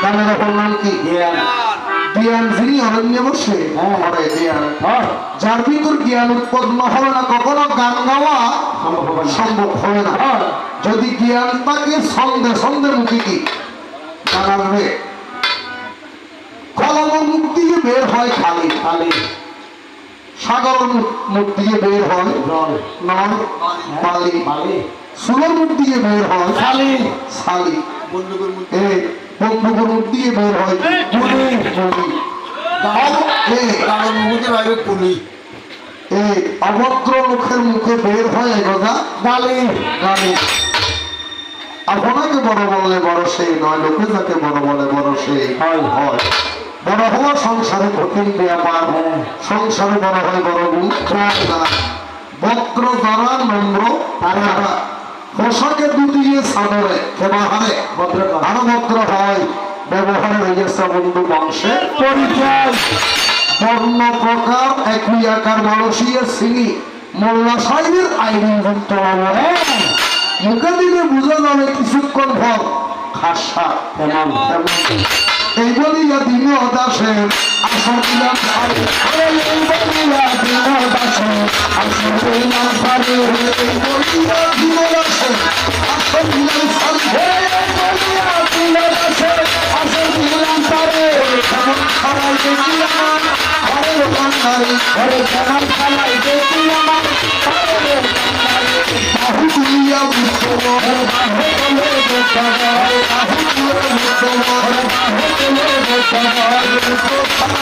গানের অপর নাম কি? জ্ঞান। যিনি অরণ্যে বসে জ্ঞান, যার ভিতর জ্ঞান উৎপন্ন হবে না কখনো গান গাওয়া সম্ভব হবে না। যদি জ্ঞান তাকে ছন্দে ছন্দের মুখে কি গান আসবে? কলম মুখ দিয়ে বের হয় খালি খালি, সাগর মুখ দিয়ে বের হয় নয় বালি, সুরের মুখ দিয়ে বের হয় খালি শালি, বন্দুকের মুখ দিয়ে বের হয় অভদ্র লোকের মুখে বের হয় একদা গালি গালি। আপনাকে বড় বললে বড় সেই নয়, লোকে যাকে বড় বলে বড় সেই হয় হয়। বড় হওয়া সংসারে কঠিন ব্যাপার, সংসারে বড় হয় বড় গুণ বক্র দ্বারা নম্র তারা পোশাকে দুটিয়ে সাদরে ব্যবহারে আরো ভদ্র হয়, ব্যবহারে হয়ে গেছে বন্ধু বংশের পরিচয়। বর্ণ প্রকার একই আকার মানুষিয়ে সিনি মোল্লা সাহেবের আইনি যন্ত্র মুখে দিলে বুঝা যাবে কিছুক্ষণ ভর খাসা তেমন তেমন। এই বলিয়া দিন দাসের আসন দিলাম সারে, এই বলিয়া দিন দাসের আসন দিলাম সারে, এই বলিয়া দিন দাসের আসন দিলাম সারে, এই বলিয়া দিন দাসের আসন দিলাম সারে। এমন খারাই দেখি আমার ঘরের বান্ধারে, ঘরে কেমন খালাই দেখি আমার ঘরের বান্ধারে। বাহু তুলিয়া বুঝতে বাহু তুলে দেখা যায়, বাহু তুলে বুঝতে বাহু তুলে দেখা যায়।